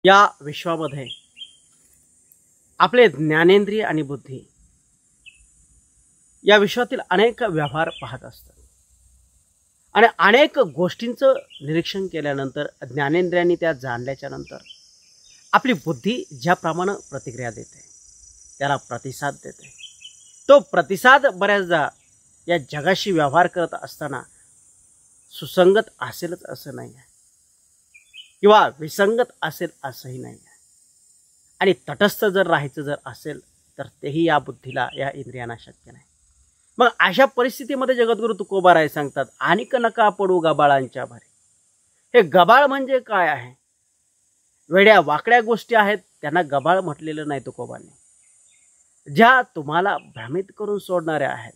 या विश्वामध्ये आपले ज्ञानेंद्रिय आणि बुद्धी या विश्वातील अनेक व्यवहार पाहत असतात आणि अनेक गोष्टींचं निरीक्षण केल्यानंतर ज्ञानेंद्रियांनी त्या जाणल्याच्या नंतर आपली बुद्धी ज्याप्रमाणे प्रतिक्रिया देते त्याला प्रतिसाद देते। तो प्रतिसाद बऱ्याचदा या जगाशी व्यवहार करत असताना सुसंगत असेलच असं नाही आहे किंवा विसंगत असेल असंही नाही आहे आणि तटस्थ जर राहायचं जर असेल तर तेही या बुद्धीला या इंद्रियांना शक्य नाही। मग अशा परिस्थितीमध्ये जगद्गुरु तुकोबाराय सांगतात, आणिक नका पडू गबाळांच्या भारी। हे गबाळ म्हणजे काय आहे? वेड्या वाकड्या गोष्टी आहेत त्यांना गबाळ म्हटलेलं नाही तुकोबांनी। ज्या तुम्हाला भ्रमित करून सोडणाऱ्या आहेत,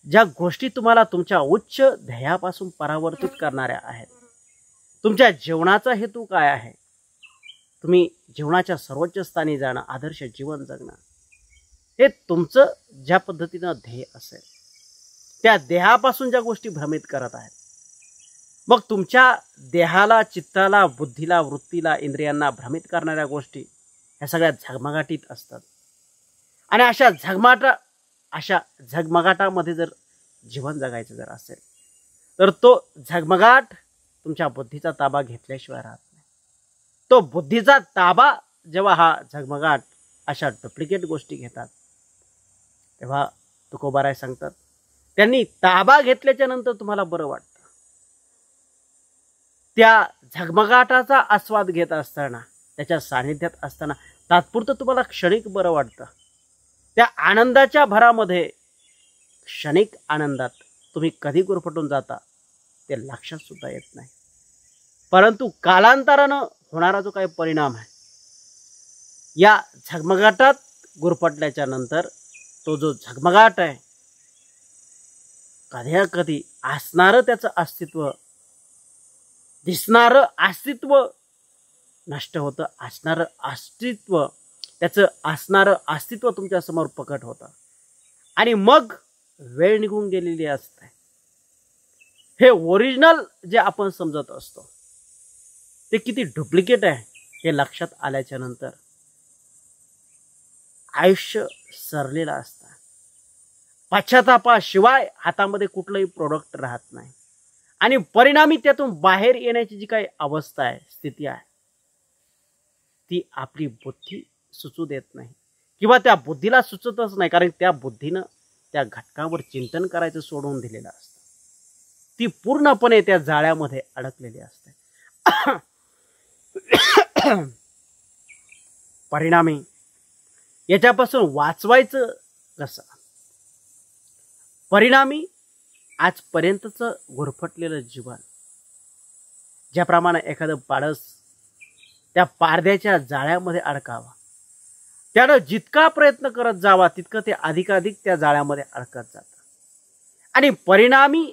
ज्या गोष्टी तुम्हाला तुमच्या उच्च ध्येयापासून परावर्तित करणाऱ्या आहेत, तुमच्या जीवनाचा हेतू काय आहे, तुम्ही जीवनाच्या सर्वोच्च स्थानी जाणं, आदर्श जीवन जगणं, हे तुमचं ज्या पद्धतीनं ध्येय असेल त्या ध्येयापासून ज्या गोष्टी भ्रमित करत आहेत, मग तुमच्या देहाला, चित्ताला, बुद्धीला, वृत्तीला, इंद्रियांना भ्रमित करणाऱ्या गोष्टी ह्या सगळ्या झगमगाटीत असतात आणि अशा झगमगाटामध्ये जर जीवन जगायचं जर असेल तर तो झगमगाट तुमच्या बुद्धीचा ताबा घेतल्याशिवाय राहत नाही। तो बुद्धीचा ताबा जेव्हा हा झगमगाट अशा डुप्लिकेट गोष्टी घेतात तेव्हा तुकोबाराय सांगतात, त्यांनी ताबा घेतल्याच्या नंतर तुम्हाला बरं वाटतं। त्या झगमगाटाचा आस्वाद घेत असताना, त्याच्या सानिध्यात असताना तात्पुरतं तुम्हाला क्षणिक बरं वाटतं। त्या आनंदाच्या भरामध्ये क्षणिक आनंदात तुम्ही कधी गुरफटून जाता ते लक्षात सुद्धा येत नाही, परंतु कालांतरानं होणारा जो काही परिणाम आहे, या झगमगाटात गुरफटल्याच्या नंतर तो जो झगमगाट आहे कधी कधी असणारं त्याचं अस्तित्व, दिसणारं अस्तित्व नष्ट होतं, असणारं अस्तित्व, त्याचं असणारं अस्तित्व तुमच्या समोर प्रकट होतं आणि मग वेळ निघून गेलेली असते। हे ओरिजिनल जे आपण समजत असतो ते किती डुप्लिकेट आहे हे लक्षात आल्याच्या नंतर आयुष्य सरलेलं असतं। पश्चातापाशिवाय हातामध्ये कुठलंही प्रोडक्ट राहत नाही आणि परिणामी त्यातून बाहेर येण्याची जी काही अवस्था आहे, स्थिती आहे, ती आपली बुद्धी सुचू देत नाही किंवा त्या बुद्धीला सुचतच नाही, कारण त्या बुद्धीनं त्या घटकावर चिंतन करायचं सोडून दिलेलं असतं। ती पूर्णपणे त्या जाळ्यामध्ये अडकलेली असते। परिणामी याच्यापासून वाचवायचं कसं? परिणामी आजपर्यंतचं गुरफटलेलं जीवन, ज्याप्रमाणे एखादं पाडस त्या पारद्याच्या जाळ्यामध्ये अडकावा, त्यानं जितका प्रयत्न करत जावा तितकं ते अधिकाधिक त्या जाळ्यामध्ये अडकत जातं आणि परिणामी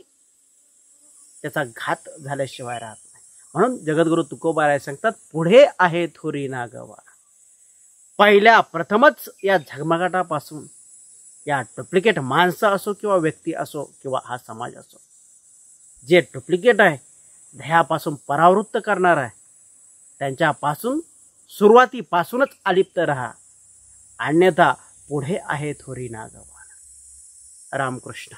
त्याचा घात झाल्याशिवाय राहत नाही। म्हणून जगद्गुरु तुकोबाराय सांगतात, पुढे आहे थोरी ना गवा। पहिल्या प्रथमच या झगमगाटापासून, या डुप्लिकेट माणसं असो किंवा व्यक्ती असो किंवा हा समाज असो, जे डुप्लिकेट आहे, ध्येयापासून परावृत्त करणार आहे, त्यांच्यापासून सुरुवातीपासूनच अलिप्त राहा, अन्यथा पुढे आहे थोरी ना गवा। रामकृष्ण।